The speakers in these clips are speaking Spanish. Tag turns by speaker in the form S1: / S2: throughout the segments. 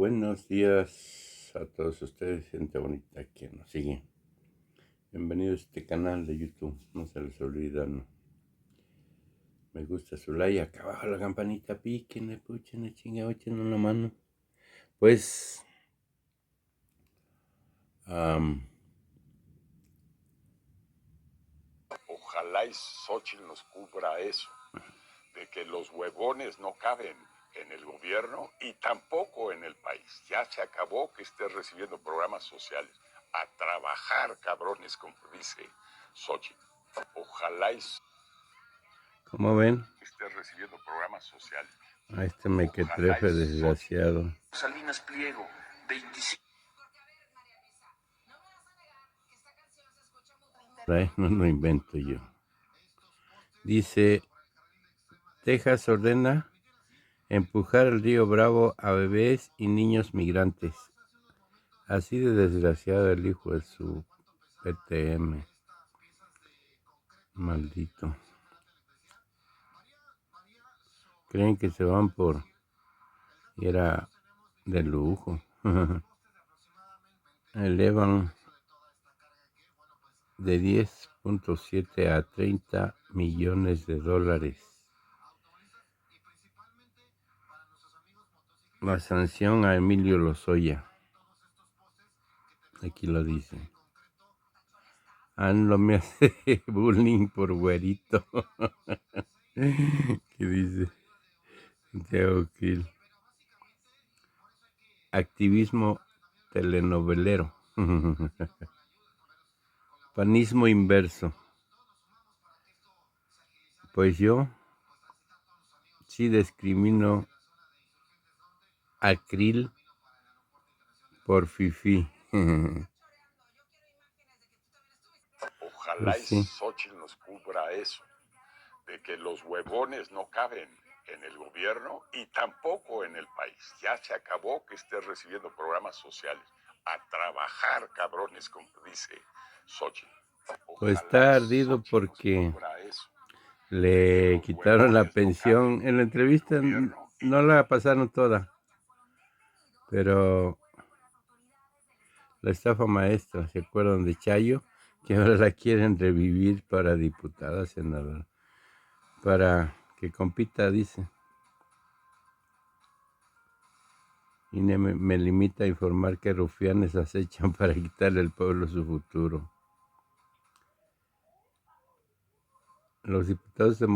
S1: Buenos días a todos ustedes, gente bonita que nos sigue. Bienvenidos a este canal de YouTube. No se les olvida, ¿no? Me gusta su like, acá abajo la campanita, píquenle, púchenle, chinga, échenle una mano. Pues,
S2: ojalá y Xóchitl nos cubra eso, de que los huevones no caben en el gobierno y tampoco en el país. Ya se acabó que estés recibiendo programas sociales. A trabajar, cabrones, como dice Xóchitl. Ojalá y
S1: ¿cómo ven?
S2: estés recibiendo programas sociales.
S1: A este mequetrefe desgraciado.
S2: Salinas Pliego, 25.
S1: No lo invento yo. Dice, Texas ordena empujar el río Bravo a bebés y niños migrantes. Así de desgraciado el hijo de su PTM. Maldito. Creen que se van por... Y era de lujo. Elevan de 10.7 a 30 millones de dólares. La sanción a Emilio Lozoya. Aquí lo dice. No me hace bullying por güerito. ¿Qué dice? Santiago Krill. Activismo telenovelero. Panismo inverso. Pues yo sí discrimino a Krill por fifí.
S2: Ojalá y
S1: Sí.
S2: Xóchitl nos cubra eso, de que los huevones no caben en el gobierno y tampoco en el país. Ya se acabó que estés recibiendo programas sociales. A trabajar, cabrones, como dice Xóchitl.
S1: Pues está ardido porque le quitaron la pensión. En la entrevista no la pasaron toda, pero la estafa maestra, ¿se acuerdan de Chayo? Que ahora la quieren revivir para diputada, senadora, para que compita, dice. Y me limita a informar que rufianes acechan para quitarle al pueblo su futuro. Los diputados de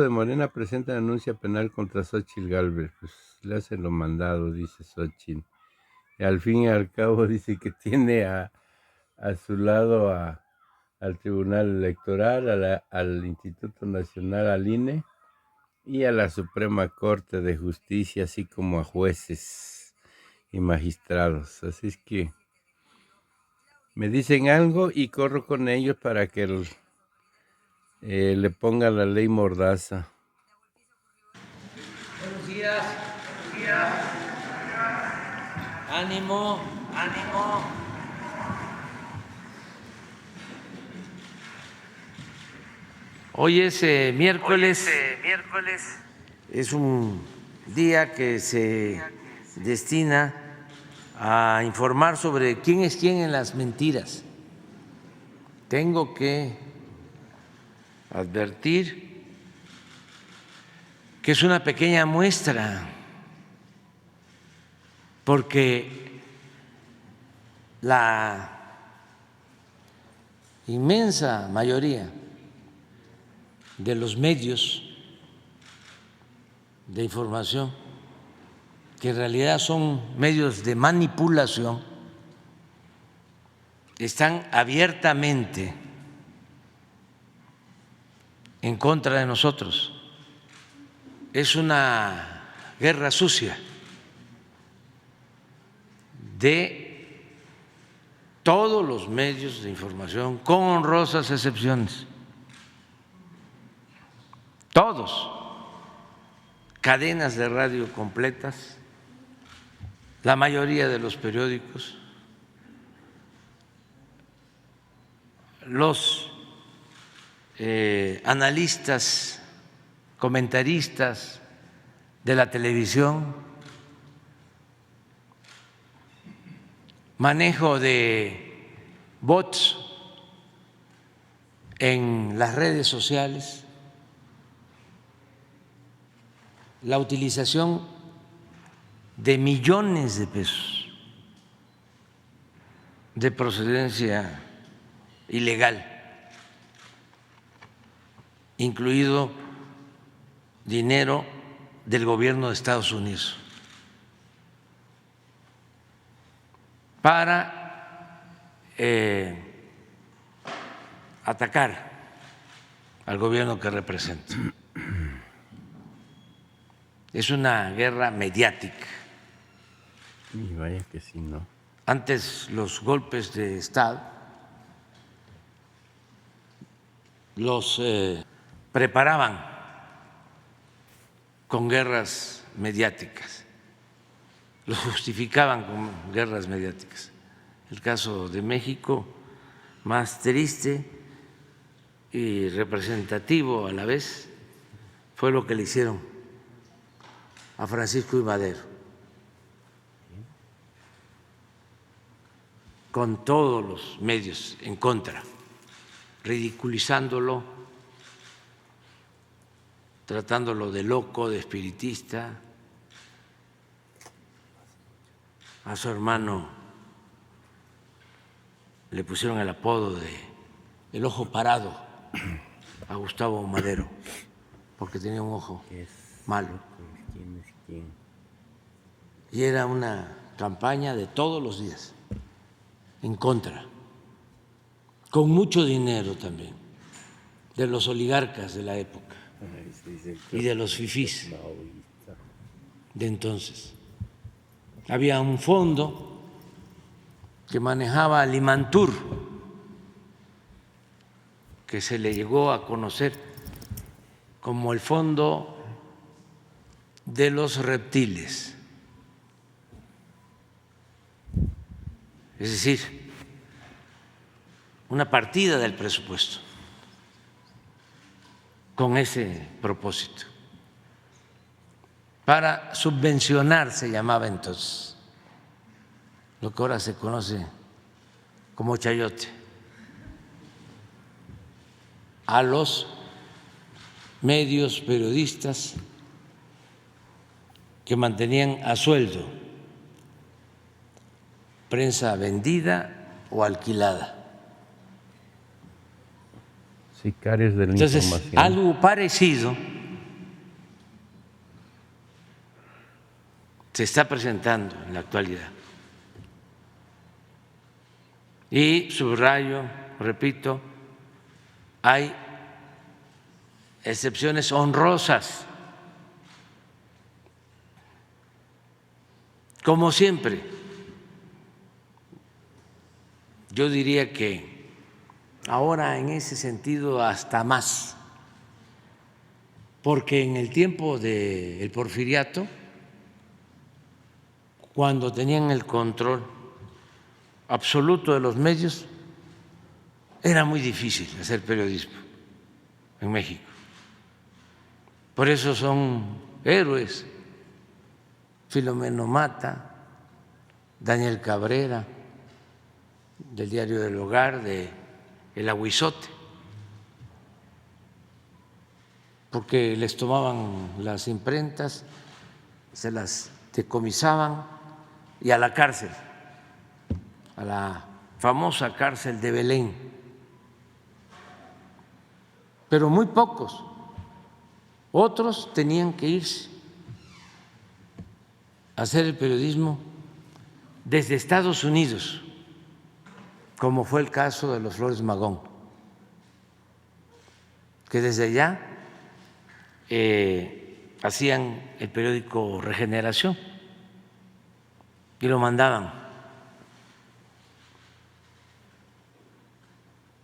S1: Morena presentan anuncia penal contra Xóchitl Gálvez. Pues le hacen lo mandado, dice Xóchitl. Y al fin y al cabo dice que tiene a su lado al Tribunal Electoral, al Instituto Nacional, al INE y a la Suprema Corte de Justicia, así como a jueces y magistrados. Así es que me dicen algo y corro con ellos para que le ponga la ley mordaza.
S3: Buenos días. Ánimo, ánimo. Hoy es miércoles. Es un día que se destina a informar sobre quién es quién en las mentiras. Tengo que advertir que es una pequeña muestra, porque la inmensa mayoría de los medios de información, que en realidad son medios de manipulación, están abiertamente en contra de nosotros. Es una guerra sucia de todos los medios de información, con honrosas excepciones. Todos, cadenas de radio completas, la mayoría de los periódicos, los analistas, comentaristas de la televisión, manejo de bots en las redes sociales, la utilización de millones de pesos de procedencia ilegal, incluido dinero del gobierno de Estados Unidos, para atacar al gobierno que represento. Es una guerra mediática.
S1: Y vaya que sí, ¿no?
S3: Antes los golpes de Estado los preparaban con guerras mediáticas, los justificaban con guerras mediáticas. El caso de México, más triste y representativo a la vez, fue lo que le hicieron a Francisco I. Madero, con todos los medios en contra, ridiculizándolo, tratándolo de loco, de espiritista. A su hermano le pusieron el apodo de el ojo parado a Gustavo Madero, porque tenía un ojo malo.
S1: ¿Quién es quién?
S3: Y era una campaña de todos los días en contra, con mucho dinero también, de los oligarcas de la época y de los fifís de entonces. Había un fondo que manejaba Limantur, que se le llegó a conocer como el fondo de los reptiles. Es decir, una partida del presupuesto con ese propósito, para subvencionar, se llamaba entonces, lo que ahora se conoce como chayote, a los medios periodistas que mantenían a sueldo, prensa vendida o alquilada.
S1: Sicarios de la
S3: Entonces,
S1: información.
S3: algo parecido se está presentando en la actualidad. Y subrayo, repito, hay excepciones honrosas, como siempre. Yo diría que ahora en ese sentido hasta más, porque en el tiempo del Porfiriato, cuando tenían el control absoluto de los medios, era muy difícil hacer periodismo en México. Por eso son héroes Filomeno Mata, Daniel Cabrera, del Diario del Hogar, de El Ahuizote, porque les tomaban las imprentas, se las decomisaban y a la cárcel, a la famosa cárcel de Belén. Pero muy pocos, otros tenían que irse a hacer el periodismo desde Estados Unidos, como fue el caso de los Flores Magón, que desde allá hacían el periódico Regeneración y lo mandaban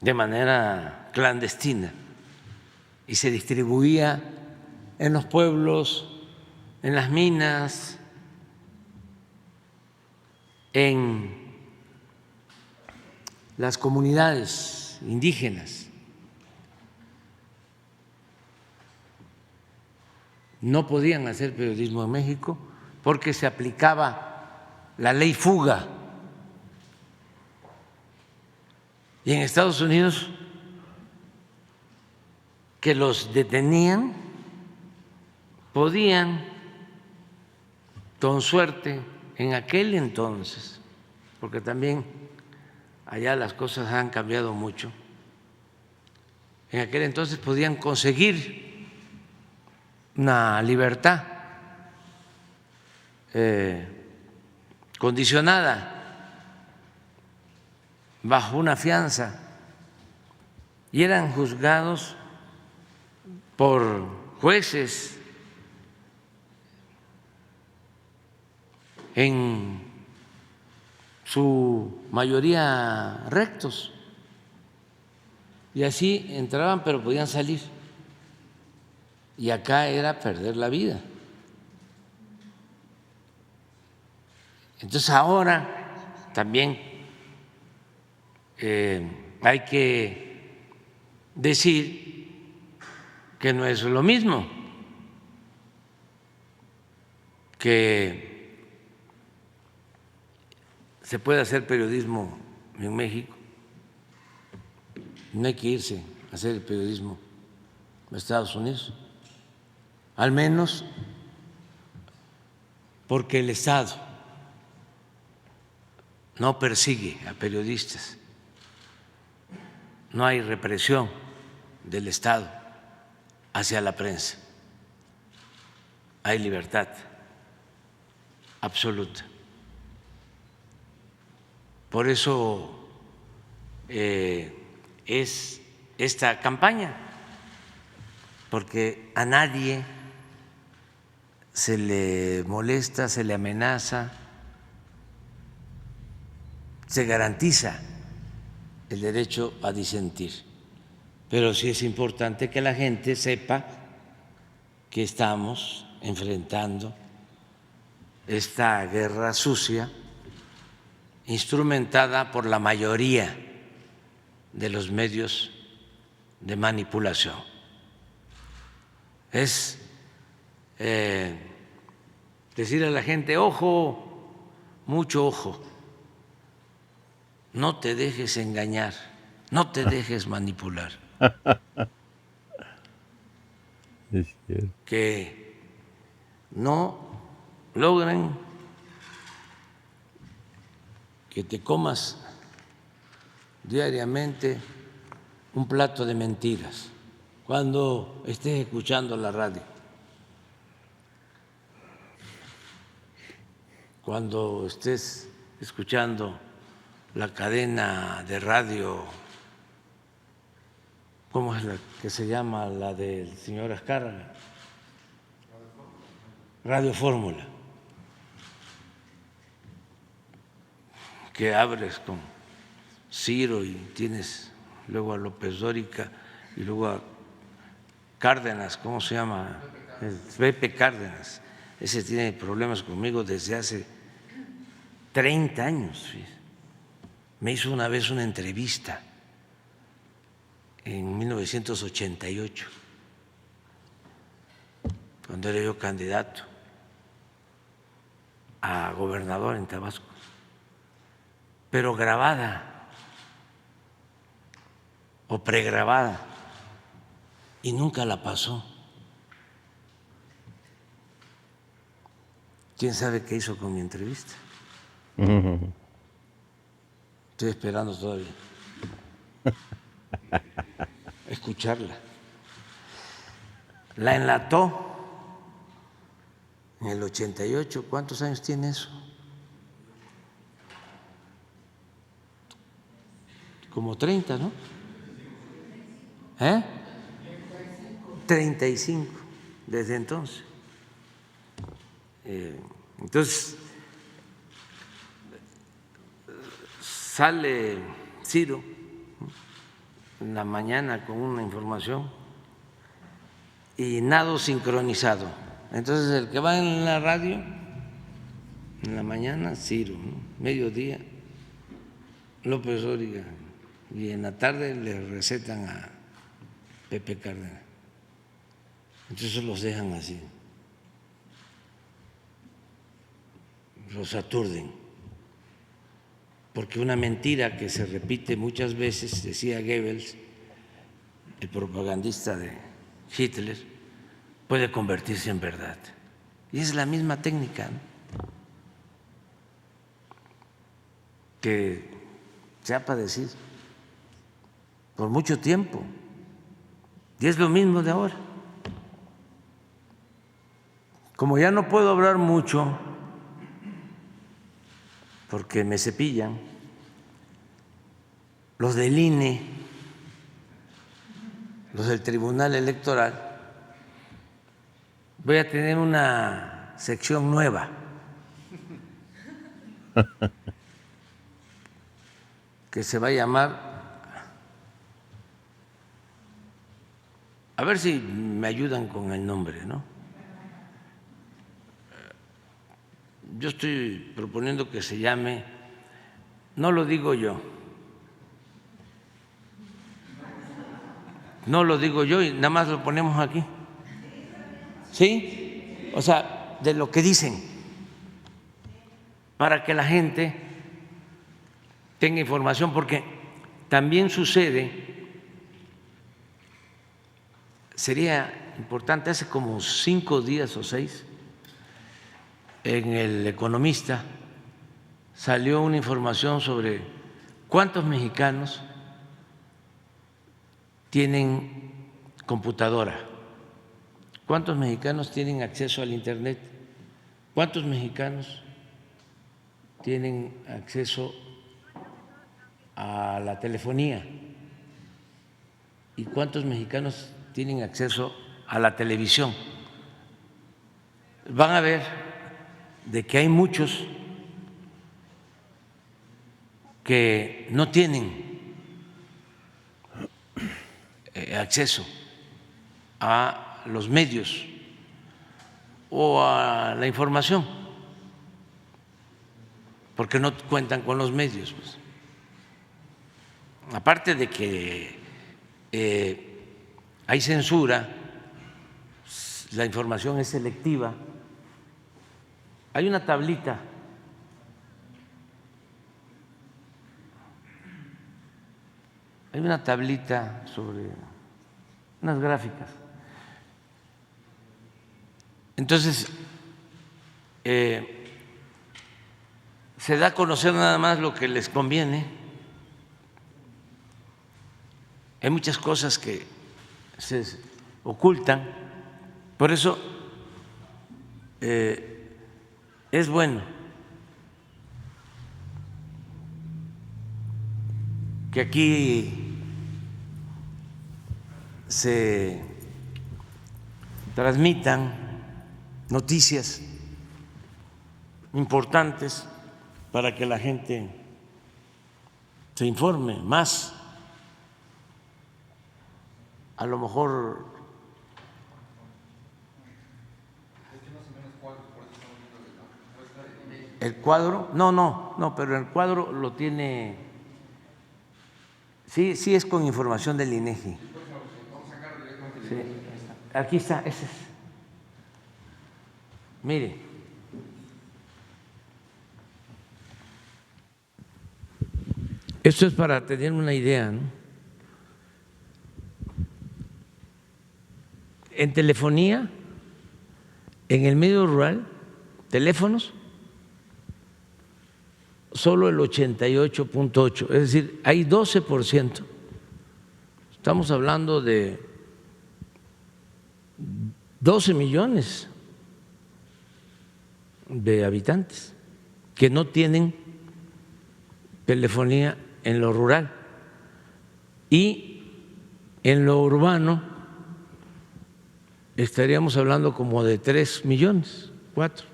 S3: de manera clandestina y se distribuía en los pueblos, en las minas, en las comunidades indígenas. No podían hacer periodismo en México porque se aplicaba la ley fuga Y en Estados Unidos, que los detenían, podían, con suerte, en aquel entonces, porque también allá las cosas han cambiado mucho, en aquel entonces podían conseguir una libertad condicionada bajo una fianza y eran juzgados por jueces en su mayoría rectos, y así entraban pero podían salir, y acá era perder la vida. Entonces ahora también hay que decir que no es lo mismo, que se puede hacer periodismo en México, no hay que irse a hacer el periodismo a Estados Unidos, al menos porque el Estado no persigue a periodistas, no hay represión del Estado hacia la prensa, hay libertad absoluta. Por eso es esta campaña, porque a nadie se le molesta, se le amenaza, se garantiza el derecho a disentir. Pero sí es importante que la gente sepa que estamos enfrentando esta guerra sucia instrumentada por la mayoría de los medios de manipulación. Es decir a la gente, ojo, mucho ojo, no te dejes engañar, no te dejes manipular.
S1: Es cierto.
S3: Que no logren que te comas diariamente un plato de mentiras cuando estés escuchando la radio, cuando estés escuchando la cadena de radio, ¿cómo es la que se llama? La del señor Azcárraga, Radio Fórmula, que abres con Ciro y tienes luego a López Dóriga y luego a Cárdenas, ¿cómo se llama? El Pepe Cárdenas. Ese tiene problemas conmigo desde hace 30 años. Me hizo una vez una entrevista en 1988, cuando era yo candidato a gobernador en Tabasco, pero grabada o pregrabada, y nunca la pasó. ¿Quién sabe qué hizo con mi entrevista? Estoy esperando todavía escucharla. La enlató en el 88. ¿Cuántos años tiene eso? Como 30, ¿no? 35 desde entonces. Entonces sale Ciro en la mañana con una información y nada sincronizado. Entonces el que va en la radio en la mañana, Ciro, ¿no? Mediodía, López Dóriga, y en la tarde le recetan a Pepe Cárdenas. Entonces los dejan así, los aturden. porque una mentira que se repite muchas veces, decía Goebbels, el propagandista de Hitler, puede convertirse en verdad. Y es la misma técnica, ¿no?, que se ha padecido por mucho tiempo. Y es lo mismo de ahora. Como ya no puedo hablar mucho porque me cepillan, los del INE, los del Tribunal Electoral, voy a tener una sección nueva que se va a llamar, a ver si me ayudan con el nombre, ¿no? Yo estoy proponiendo que se llame, no lo digo yo, no lo digo yo y nada más lo ponemos aquí, ¿sí? O sea, de lo que dicen, para que la gente tenga información, porque también sucede, sería importante, hace como 5 días o 6, en El Economista salió una información sobre cuántos mexicanos tienen computadora, cuántos mexicanos tienen acceso al Internet, cuántos mexicanos tienen acceso a la telefonía y cuántos mexicanos tienen acceso a la televisión. Van a ver de que hay muchos que no tienen acceso a los medios o a la información, porque no cuentan con los medios, pues. Aparte de que hay censura, la información es selectiva. Hay una tablita sobre unas gráficas. Entonces, se da a conocer nada más lo que les conviene. Hay muchas cosas que se ocultan, por eso es bueno que aquí se transmitan noticias importantes para que la gente se informe más. A lo mejor el cuadro, no, pero el cuadro lo tiene, sí es con información del INEGI. Sí, aquí está, ese es. Mire, esto es para tener una idea, ¿no? En telefonía, en el medio rural, teléfonos, solo el 88.8, es decir, hay 12%. Estamos hablando de 12 millones de habitantes que no tienen telefonía en lo rural, y en lo urbano estaríamos hablando como de 3 millones, 4.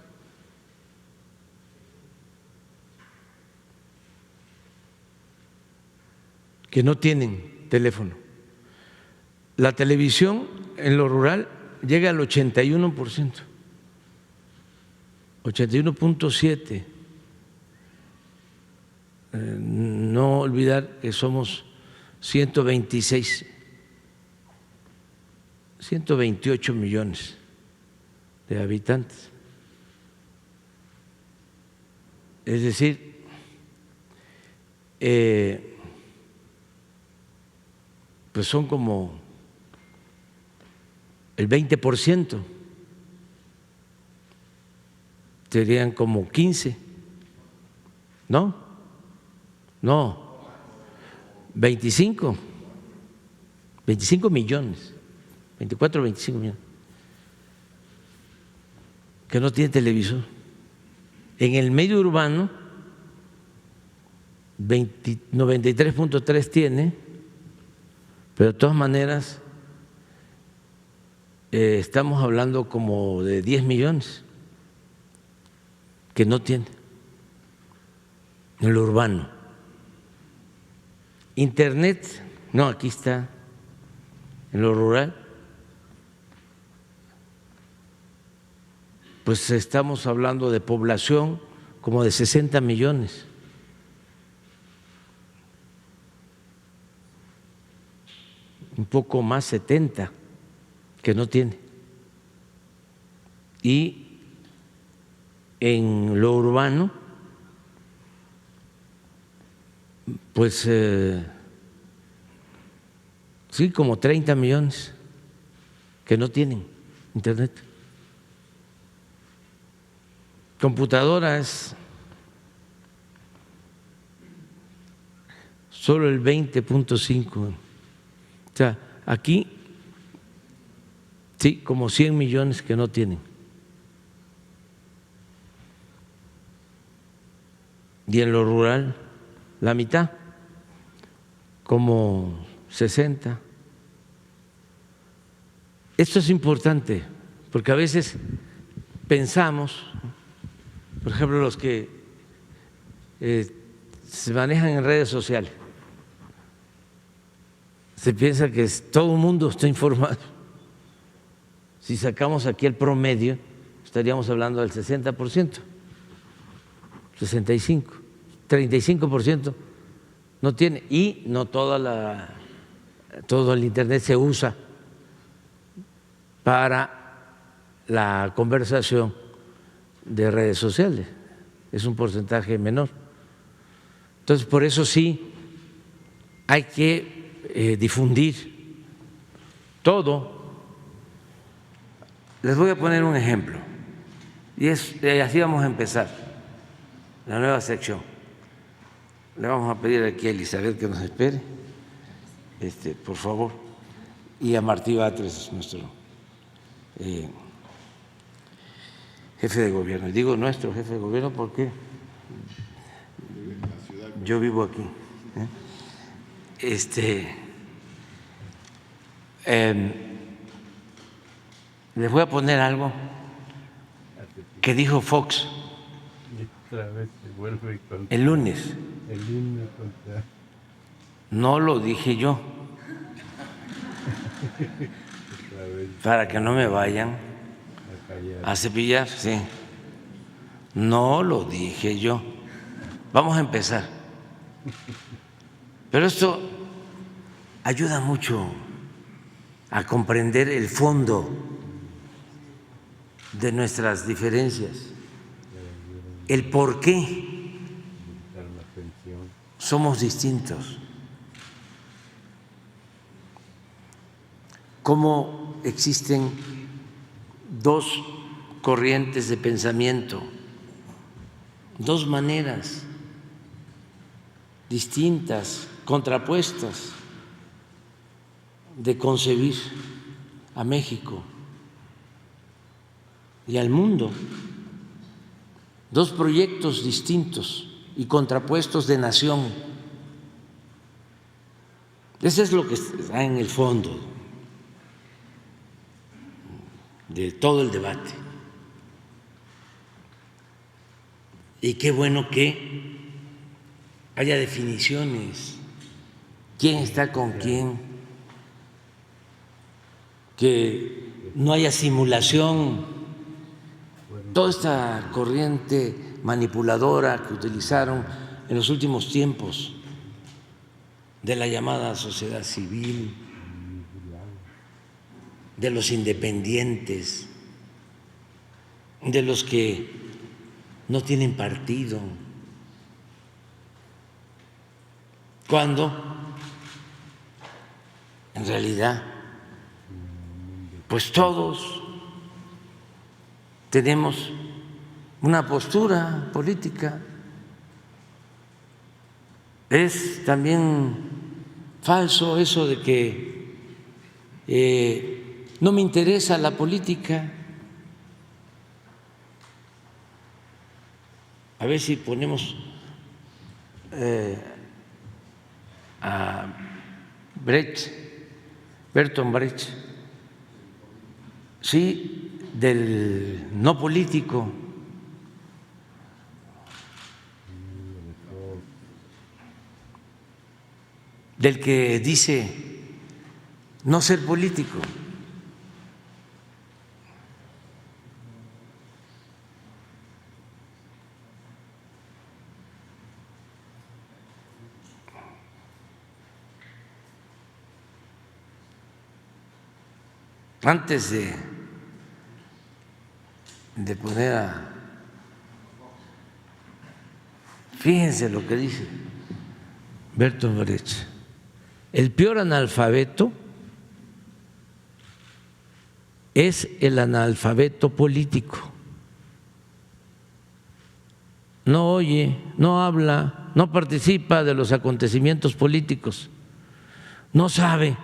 S3: Que no tienen teléfono. La televisión en lo rural llega al 81%, 81.7%. No olvidar que somos 128 millones de habitantes. Es decir, pues son como el 20%, serían como 15, ¿no? No, 25 millones, 24 o 25 millones, que no tienen televisor. En el medio urbano, 93.3 tiene, pero de todas maneras estamos hablando como de 10 millones que no tiene en lo urbano. Internet, no, aquí está, en lo rural, pues estamos hablando de población como de 60 millones. Un poco más, 70, que no tiene. Y en lo urbano, pues sí, como 30 millones que no tienen internet. Computadoras, solo el 20.5. O sea, aquí sí, como 100 millones que no tienen. Y en lo rural, la mitad, como 60. Esto es importante, porque a veces pensamos, por ejemplo, los que se manejan en redes sociales, se piensa que todo el mundo está informado. Si sacamos aquí el promedio, estaríamos hablando del 60%, 65%, 35% no tiene, y no todo el internet se usa para la conversación de redes sociales, es un porcentaje menor. Entonces, por eso sí hay que difundir todo. Les voy a poner un ejemplo, y así vamos a empezar la nueva sección. Le vamos a pedir aquí a Elizabeth que nos espere, por favor, y a Martí Batres, nuestro jefe de gobierno. Y digo nuestro jefe de gobierno porque yo vivo aquí. Les voy a poner algo que dijo Fox el lunes. No lo dije yo, para que no me vayan a cepillar, sí. No lo dije yo. Vamos a empezar. Pero esto ayuda mucho a comprender el fondo de nuestras diferencias, el por qué somos distintos, cómo existen dos corrientes de pensamiento, dos maneras distintas, contrapuestas de concebir a México y al mundo, dos proyectos distintos y contrapuestos de nación. Eso es lo que está en el fondo de todo el debate. Y qué bueno que haya definiciones, quién está con quién, que no haya simulación, toda esta corriente manipuladora que utilizaron en los últimos tiempos de la llamada sociedad civil, de los independientes, de los que no tienen partido, cuando en realidad pues todos tenemos una postura política. Es también falso eso de que no me interesa la política. A ver si ponemos a Brecht, Bertolt Brecht, sí, del no político. Del que dice no ser político. Antes de poner a... Fíjense lo que dice Bertolt Brecht. El peor analfabeto es el analfabeto político. No oye, no habla, no participa de los acontecimientos políticos, no sabe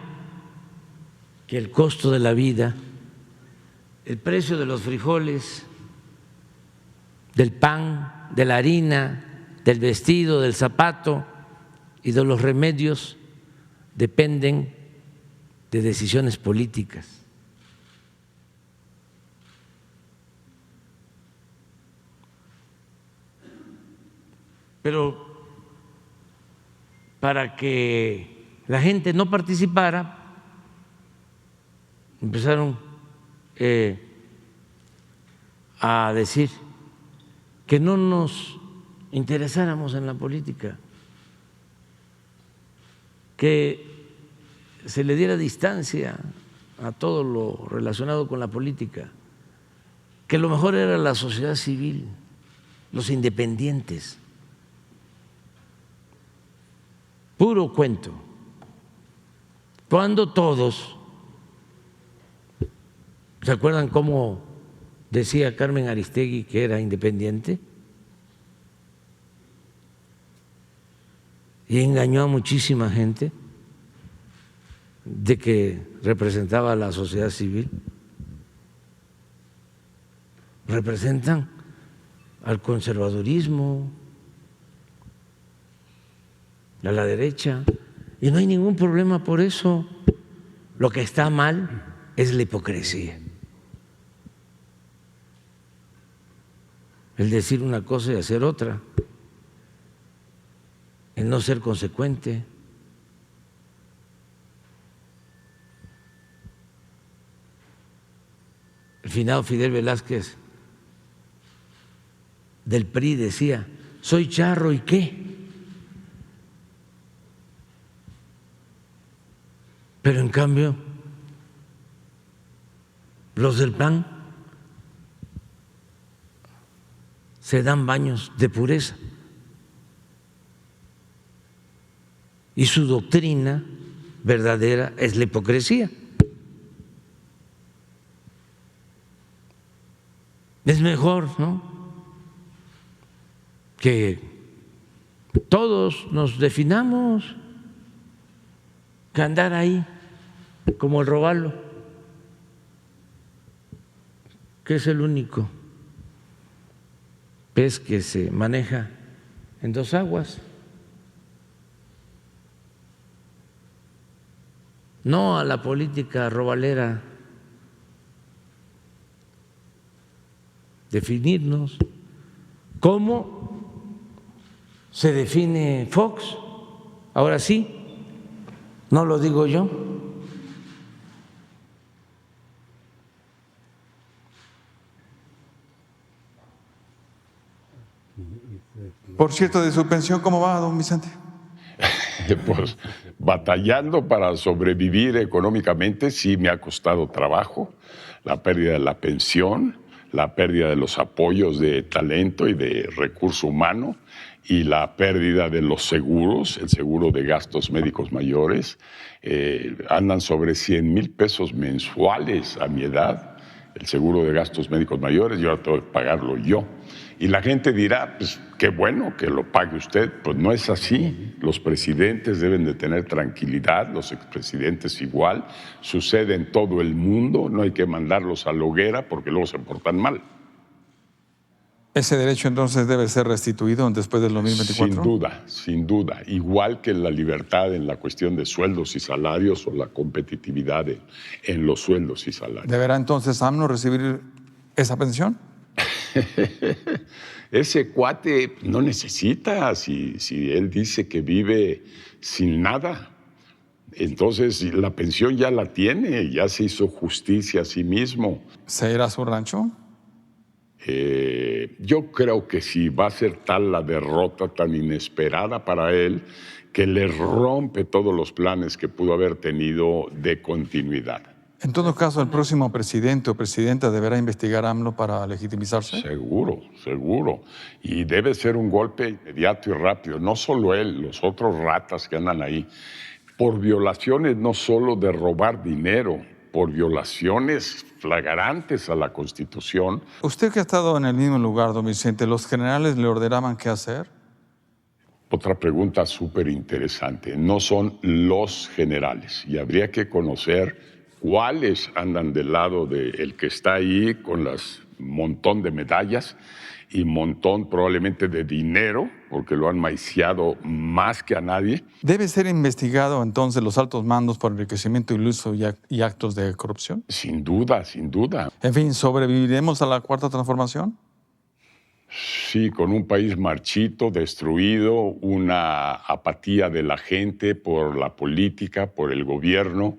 S3: que el costo de la vida, el precio de los frijoles, del pan, de la harina, del vestido, del zapato y de los remedios dependen de decisiones políticas. Pero para que la gente no participara, empezaron a decir que no nos interesáramos en la política, que se le diera distancia a todo lo relacionado con la política, que lo mejor era la sociedad civil, los independientes. Puro cuento. Cuando todos, ¿se acuerdan cómo decía Carmen Aristegui que era independiente? Y engañó a muchísima gente de que representaba a la sociedad civil. Representan al conservadurismo, a la derecha, y no hay ningún problema por eso. Lo que está mal es la hipocresía. El decir una cosa y hacer otra, el no ser consecuente. El finado Fidel Velázquez del PRI decía: soy charro y qué. Pero en cambio, los del PAN se dan baños de pureza. Y su doctrina verdadera es la hipocresía. Es mejor, ¿no?, que todos nos definamos, que andar ahí como el robalo, que es el único pez que se maneja en dos aguas. No a la política robalera. Definirnos. ¿Cómo se define Fox? Ahora sí, no lo digo yo.
S4: Por cierto, de su pensión, ¿cómo va, don Vicente?
S2: Pues batallando para sobrevivir económicamente, sí me ha costado trabajo, la pérdida de la pensión, la pérdida de los apoyos de talento y de recurso humano y la pérdida de los seguros, el seguro de gastos médicos mayores. Andan sobre 100,000 pesos mensuales a mi edad, el seguro de gastos médicos mayores, y ahora tengo que pagarlo yo. Y la gente dirá, pues qué bueno que lo pague usted. Pues no es así. Los presidentes deben de tener tranquilidad, los expresidentes igual. Sucede en todo el mundo, no hay que mandarlos a la hoguera porque luego se portan mal.
S4: ¿Ese derecho entonces debe ser restituido después del 2024?
S2: Sin duda. Igual que la libertad en la cuestión de sueldos y salarios o la competitividad en los sueldos y salarios.
S4: ¿Deberá entonces AMLO recibir esa pensión?
S2: Ese cuate no necesita, si él dice que vive sin nada, entonces la pensión ya la tiene, ya se hizo justicia a sí mismo.
S4: ¿Se irá a su rancho?
S2: Yo creo que sí, va a ser tal la derrota tan inesperada para él que le rompe todos los planes que pudo haber tenido de continuidad.
S4: En todo caso, el próximo presidente o presidenta deberá investigar a AMLO para legitimizarse.
S2: Seguro. Y debe ser un golpe inmediato y rápido. No solo él, los otros ratas que andan ahí. Por violaciones no solo de robar dinero, por violaciones flagrantes a la Constitución.
S4: Usted que ha estado en el mismo lugar, don Vicente, ¿los generales le ordenaban qué hacer?
S2: Otra pregunta súper interesante. No son los generales y habría que conocer cuáles andan del lado del que está ahí con las montón de medallas y montón probablemente de dinero, porque lo han maiciado más que a nadie.
S4: ¿Debe ser investigado entonces los altos mandos por enriquecimiento iluso y actos de corrupción?
S2: Sin duda.
S4: En fin, ¿sobreviviremos a la cuarta transformación?
S2: Sí, con un país marchito, destruido, una apatía de la gente por la política, por el gobierno.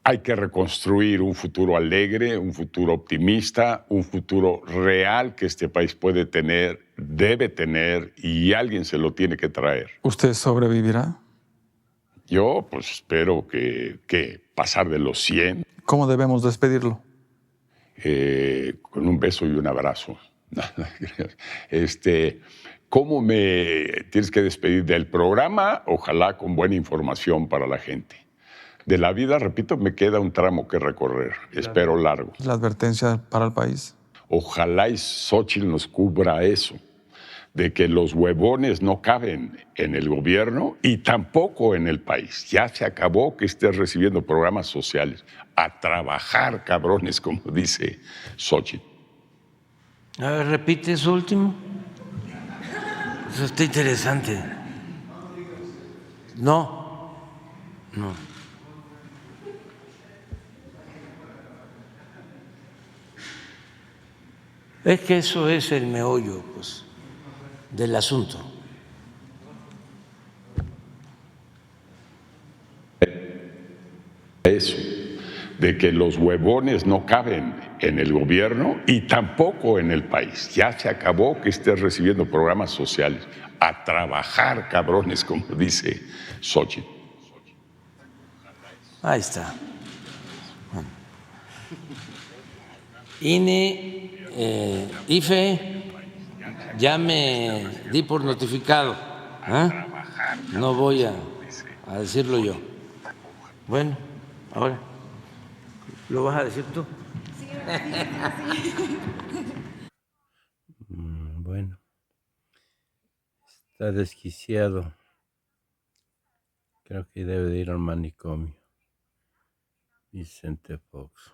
S2: Hay que reconstruir un futuro alegre, un futuro optimista, un futuro real que este país puede tener, debe tener, y alguien se lo tiene que traer.
S4: ¿Usted sobrevivirá?
S2: Yo, pues, espero que pasar de los 100.
S4: ¿Cómo debemos despedirlo?
S2: Con un beso y un abrazo. ¿Cómo me tienes que despedir del programa? Ojalá con buena información para la gente. De la vida, repito, me queda un tramo que recorrer, espero largo.
S4: ¿La advertencia para el país?
S2: Ojalá y Xóchitl nos cubra eso, de que los huevones no caben en el gobierno y tampoco en el país. Ya se acabó que estés recibiendo programas sociales. A trabajar, cabrones, como dice Xóchitl.
S3: A ver, repite eso último. Eso está interesante. No. Es que eso es el meollo, pues, del asunto.
S2: Eso, de que los huevones no caben en el gobierno y tampoco en el país. Ya se acabó que estés recibiendo programas sociales. A trabajar, cabrones, como dice Xóchitl.
S3: Ahí está. INE, IFE, ya me di por notificado. No voy a decirlo yo. Bueno, ahora, ¿lo vas a decir tú?
S1: Bueno, está desquiciado. Creo que debe de ir al manicomio. Vicente Fox.